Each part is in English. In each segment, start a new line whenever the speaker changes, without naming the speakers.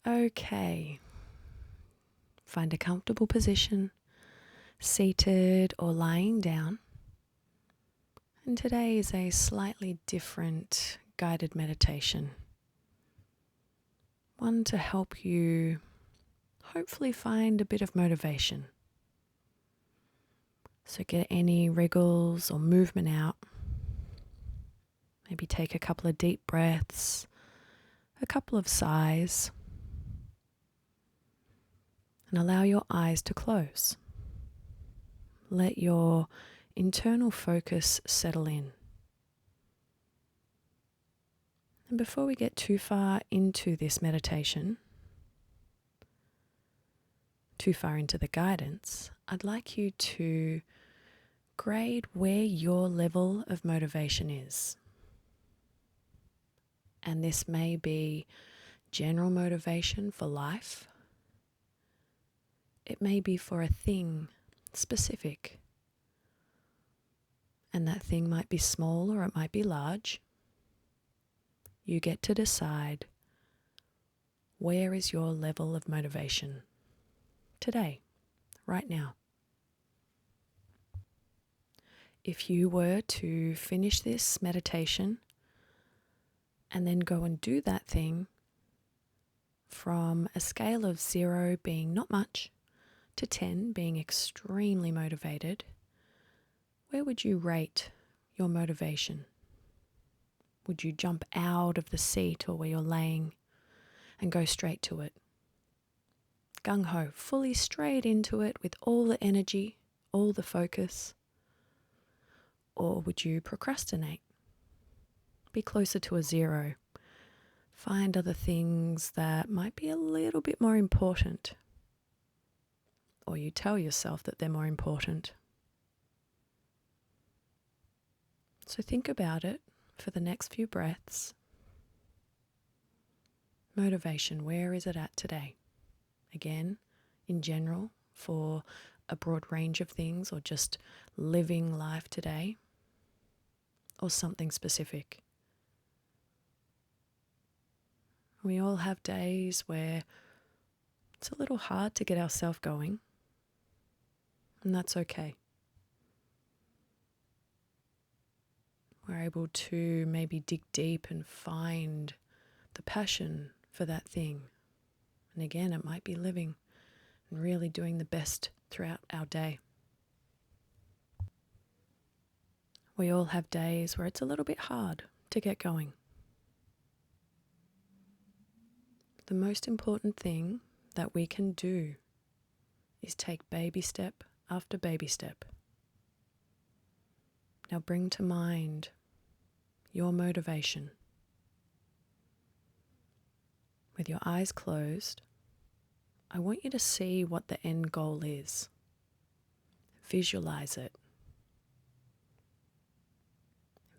Okay. Find a comfortable position, seated or lying down. And today is a slightly different guided meditation. One to help you hopefully find a bit of motivation. So get any wriggles or movement out. Maybe take a couple of deep breaths, a couple of sighs, and allow your eyes to close. Let your internal focus settle in. And before we get too far into this meditation, too far into the guidance, I'd like you to grade where your level of motivation is. And this may be general motivation for life. It may be for a thing specific. And that thing might be small or it might be large. You get to decide where is your level of motivation today, right now. If you were to finish this meditation and then go and do that thing from a scale of 0 being not much to 10 being extremely motivated, where would you rate your motivation? Would you jump out of the seat or where you're laying and go straight to it? Gung-ho, fully straight into it with all the energy, all the focus? Or would you procrastinate? Be closer to a 0. Find other things that might be a little bit more important. Or you tell yourself that they're more important. So think about it for the next few breaths. Motivation, where is it at today? Again, in general, for a broad range of things, or just living life today, or something specific. We all have days where it's a little hard to get ourselves going, and that's okay. We're able to maybe dig deep and find the passion for that thing. And again, it might be living and really doing the best throughout our day. We all have days where it's a little bit hard to get going. The most important thing that we can do is take baby step after baby step. Now bring to mind your motivation. With your eyes closed, I want you to see what the end goal is. Visualize it.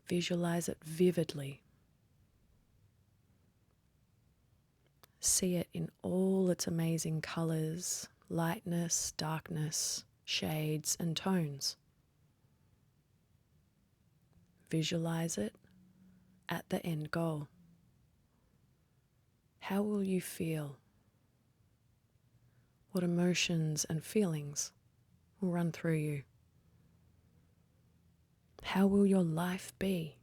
Visualize it vividly. See it in all its amazing colors, lightness, darkness, shades, and tones. Visualize it at the end goal. How will you feel? What emotions and feelings will run through you? How will your life be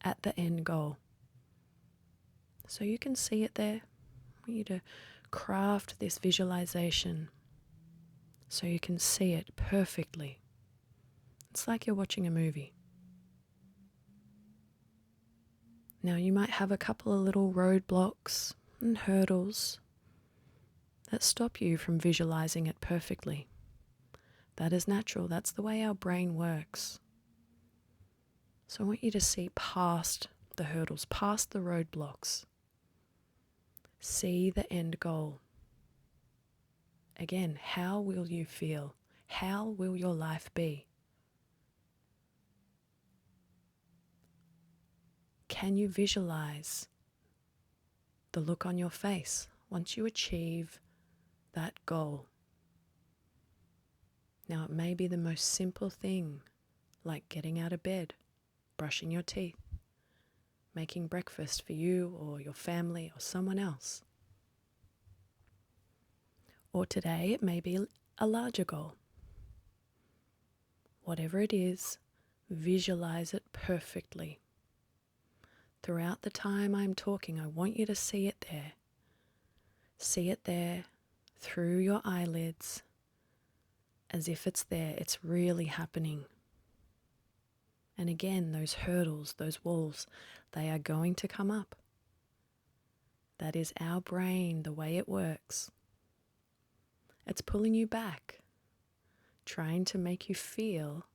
at the end goal? So you can see it there. I want you to craft this visualization so you can see it perfectly. It's like you're watching a movie. Now you might have a couple of little roadblocks and hurdles that stop you from visualizing it perfectly. That is natural. That's the way our brain works. So I want you to see past the hurdles, past the roadblocks. See the end goal. Again, how will you feel? How will your life be? Can you visualize the look on your face once you achieve that goal? Now, it may be the most simple thing, like getting out of bed, brushing your teeth, making breakfast for you or your family or someone else. Or today it may be a larger goal. Whatever it is, visualize it perfectly. Throughout the time I'm talking, I want you to see it there. See it there through your eyelids, as if it's there, it's really happening. And again, those hurdles, those walls, they are going to come up. That is our brain, the way it works. It's pulling you back, trying to make you feel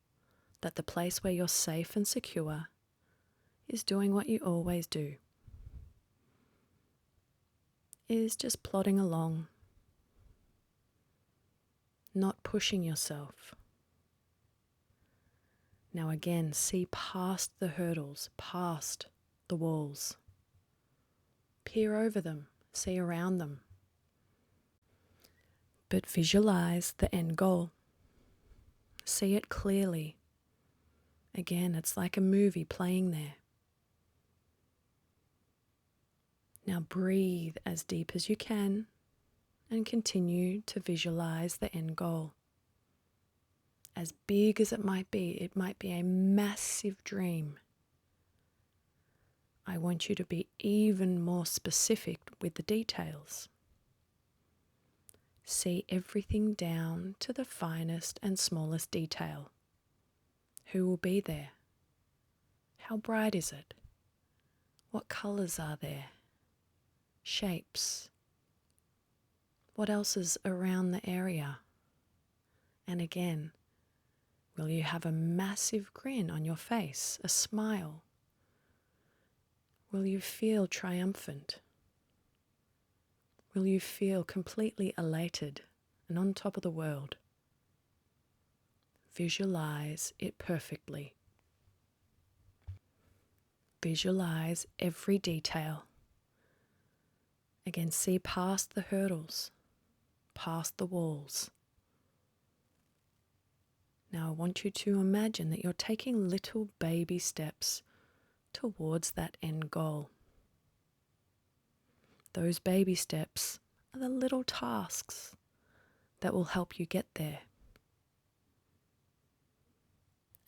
that the place where you're safe and secure is doing what you always do, is just plodding along, not pushing yourself. Now again, see past the hurdles, past the walls. Peer over them, see around them. But visualize the end goal. See it clearly. Again, it's like a movie playing there. Now breathe as deep as you can and continue to visualize the end goal. As big as it might be a massive dream. I want you to be even more specific with the details. See everything down to the finest and smallest detail. Who will be there? How bright is it? What colors are there? Shapes? What else is around the area? And again, will you have a massive grin on your face, a smile? Will you feel triumphant? Will you feel completely elated and on top of the world? Visualize it perfectly. Visualize every detail. Again, see past the hurdles, past the walls. Now I want you to imagine that you're taking little baby steps towards that end goal. Those baby steps are the little tasks that will help you get there.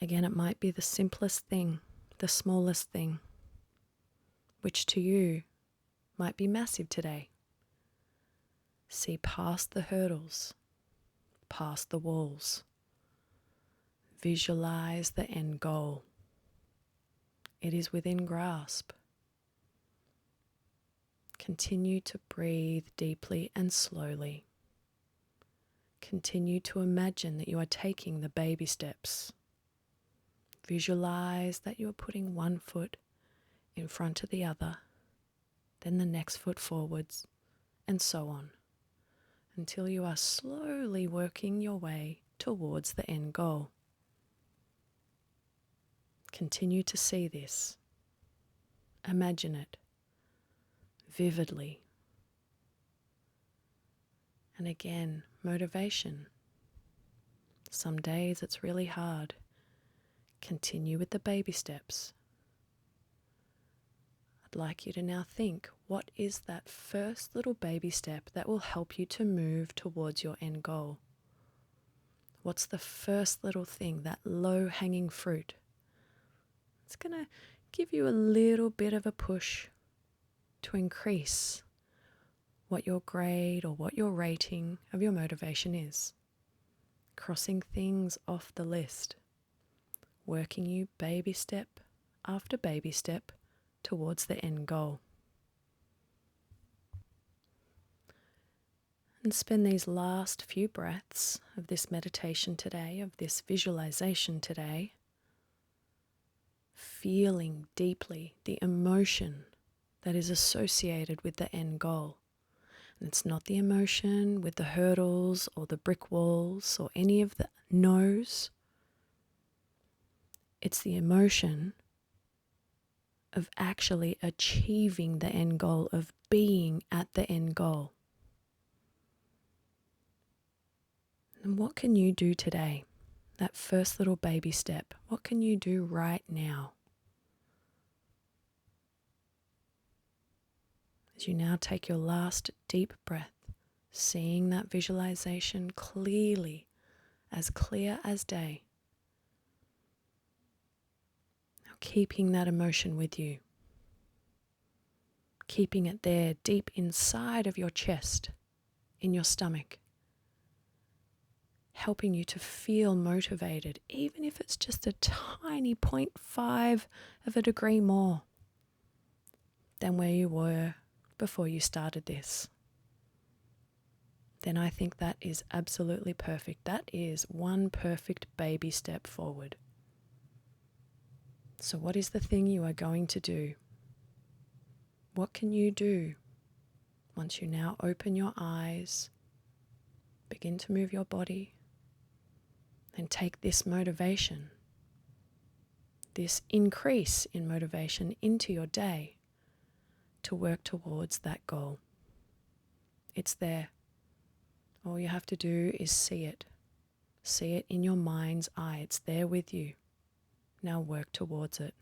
Again, it might be the simplest thing, the smallest thing, which to you might be massive today. See past the hurdles, past the walls. Visualize the end goal. It is within grasp. Continue to breathe deeply and slowly. Continue to imagine that you are taking the baby steps. Visualize that you are putting one foot in front of the other, then the next foot forwards, and so on, until you are slowly working your way towards the end goal. Continue to see this. Imagine it vividly. And again, motivation. Some days it's really hard. Continue with the baby steps. I'd like you to now think, what is that first little baby step that will help you to move towards your end goal? What's the first little thing, that low-hanging fruit? It's going to give you a little bit of a push to increase what your grade or what your rating of your motivation is. Crossing things off the list. Working you baby step after baby step towards the end goal. And spend these last few breaths of this meditation today, of this visualization today, feeling deeply the emotion that is associated with the end goal. And it's not the emotion with the hurdles or the brick walls or any of the no's. It's the emotion of actually achieving the end goal, of being at the end goal. And what can you do today? That first little baby step. What can you do right now? As you now take your last deep breath, seeing that visualization clearly, as clear as day. Now keeping that emotion with you, keeping it there deep inside of your chest, in your stomach, helping you to feel motivated, even if it's just a tiny 0.5 of a degree more than where you were before you started this. Then I think that is absolutely perfect. That is one perfect baby step forward. So what is the thing you are going to do? What can you do once you now open your eyes, begin to move your body, and take this motivation, this increase in motivation into your day to work towards that goal? It's there. All you have to do is see it. See it in your mind's eye. It's there with you. Now work towards it.